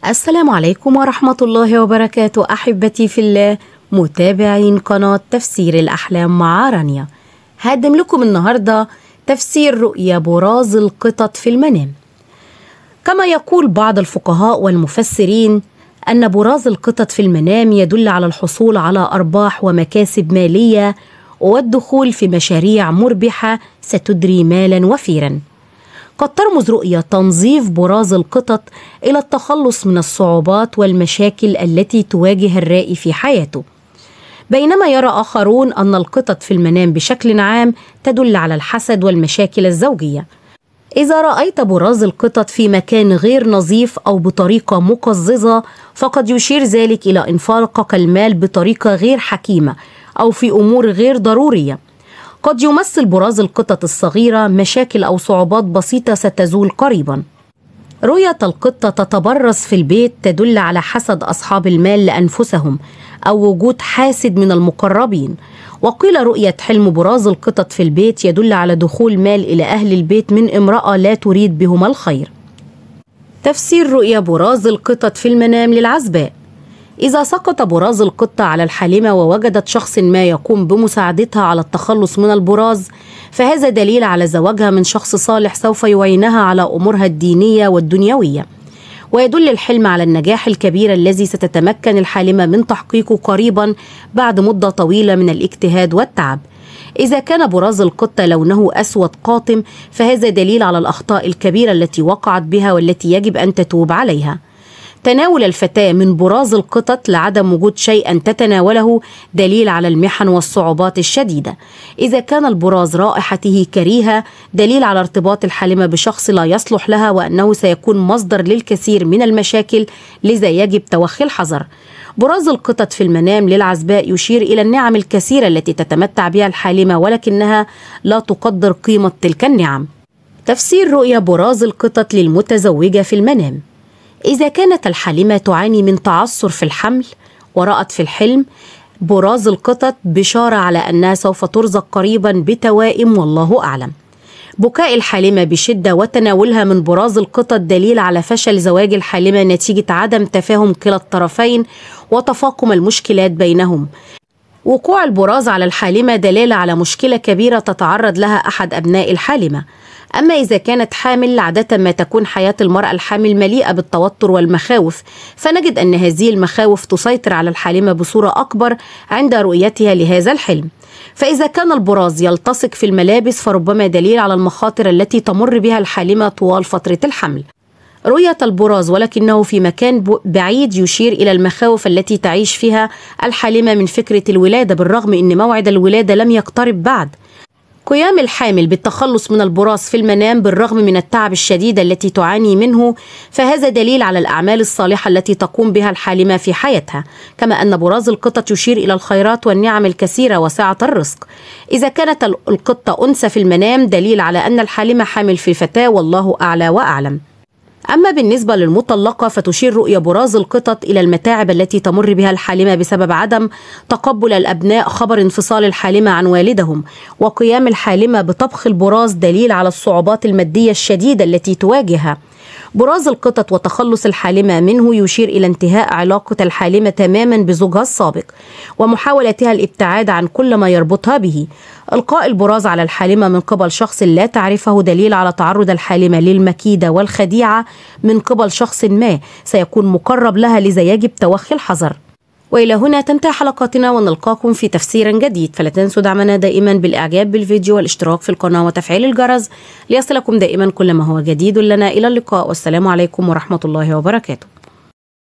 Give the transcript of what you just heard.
السلام عليكم ورحمة الله وبركاته. أحبتي في الله متابعين قناة تفسير الأحلام مع رانيا، هقدم لكم النهاردة تفسير رؤيا براز القطط في المنام. كما يقول بعض الفقهاء والمفسرين أن براز القطط في المنام يدل على الحصول على أرباح ومكاسب مالية والدخول في مشاريع مربحة ستدري مالا وفيرا. قد ترمز رؤية تنظيف براز القطط إلى التخلص من الصعوبات والمشاكل التي تواجه الرائي في حياته، بينما يرى آخرون أن القطط في المنام بشكل عام تدل على الحسد والمشاكل الزوجية. إذا رأيت براز القطط في مكان غير نظيف أو بطريقة مقززة فقد يشير ذلك إلى إنفاقك المال بطريقة غير حكيمة أو في أمور غير ضرورية. قد يمثل براز القطط الصغيرة مشاكل أو صعوبات بسيطة ستزول قريبا. رؤية القطة تتبرز في البيت تدل على حسد أصحاب المال لأنفسهم أو وجود حاسد من المقربين. وقيل رؤية حلم براز القطط في البيت يدل على دخول مال إلى أهل البيت من امرأة لا تريد بهم الخير. تفسير رؤية براز القطط في المنام للعزباء. إذا سقط براز القطة على الحالمة ووجدت شخص ما يقوم بمساعدتها على التخلص من البراز فهذا دليل على زواجها من شخص صالح سوف يعينها على أمورها الدينية والدنيوية، ويدل الحلم على النجاح الكبير الذي ستتمكن الحالمة من تحقيقه قريبا بعد مدة طويلة من الاجتهاد والتعب. إذا كان براز القطة لونه أسود قاتم فهذا دليل على الأخطاء الكبيرة التي وقعت بها والتي يجب أن تتوب عليها. تناول الفتاة من براز القطط لعدم وجود شيء تتناوله دليل على المحن والصعوبات الشديدة. إذا كان البراز رائحته كريهة دليل على ارتباط الحالمة بشخص لا يصلح لها وأنه سيكون مصدر للكثير من المشاكل، لذا يجب توخي الحذر. براز القطط في المنام للعزباء يشير إلى النعم الكثيرة التي تتمتع بها الحالمة ولكنها لا تقدر قيمة تلك النعم. تفسير رؤيا براز القطط للمتزوجة في المنام. إذا كانت الحالمة تعاني من تعثر في الحمل ورأت في الحلم براز القطط بشارة على أنها سوف ترزق قريبا بتوائم والله أعلم. بكاء الحالمة بشدة وتناولها من براز القطط دليل على فشل زواج الحالمة نتيجة عدم تفاهم كلا الطرفين وتفاقم المشكلات بينهم. وقوع البراز على الحالمة دلالة على مشكلة كبيرة تتعرض لها أحد أبناء الحالمة. أما إذا كانت حامل عادة ما تكون حياة المرأة الحامل مليئة بالتوتر والمخاوف، فنجد أن هذه المخاوف تسيطر على الحالمة بصورة أكبر عند رؤيتها لهذا الحلم. فإذا كان البراز يلتصق في الملابس فربما دليل على المخاطر التي تمر بها الحالمة طوال فترة الحمل. رؤية البراز ولكنه في مكان بعيد يشير إلى المخاوف التي تعيش فيها الحالمة من فكرة الولادة بالرغم أن موعد الولادة لم يقترب بعد. قيام الحامل بالتخلص من البراز في المنام بالرغم من التعب الشديد التي تعاني منه فهذا دليل على الأعمال الصالحة التي تقوم بها الحالمة في حياتها، كما أن براز القطط يشير إلى الخيرات والنعم الكثيرة وسعة الرزق. إذا كانت القطة أنثى في المنام دليل على أن الحالمة حامل في فتاة والله أعلى وأعلم. أما بالنسبة للمطلقة فتشير رؤيا براز القطط إلى المتاعب التي تمر بها الحالمة بسبب عدم تقبل الأبناء خبر انفصال الحالمة عن والدهم، وقيام الحالمة بطبخ البراز دليل على الصعوبات المادية الشديدة التي تواجهها. براز القطط وتخلص الحالمة منه يشير إلى انتهاء علاقة الحالمة تماما بزوجها السابق ومحاولتها الابتعاد عن كل ما يربطها به. إلقاء البراز على الحالمة من قبل شخص لا تعرفه دليل على تعرض الحالمة للمكيدة والخديعة من قبل شخص ما سيكون مقرب لها، لذا يجب توخي الحذر. وإلى هنا تنتهي حلقاتنا ونلقاكم في تفسير جديد، فلا تنسوا دعمنا دائما بالإعجاب بالفيديو والاشتراك في القناة وتفعيل الجرس ليصلكم دائما كل ما هو جديد لنا. إلى اللقاء والسلام عليكم ورحمة الله وبركاته.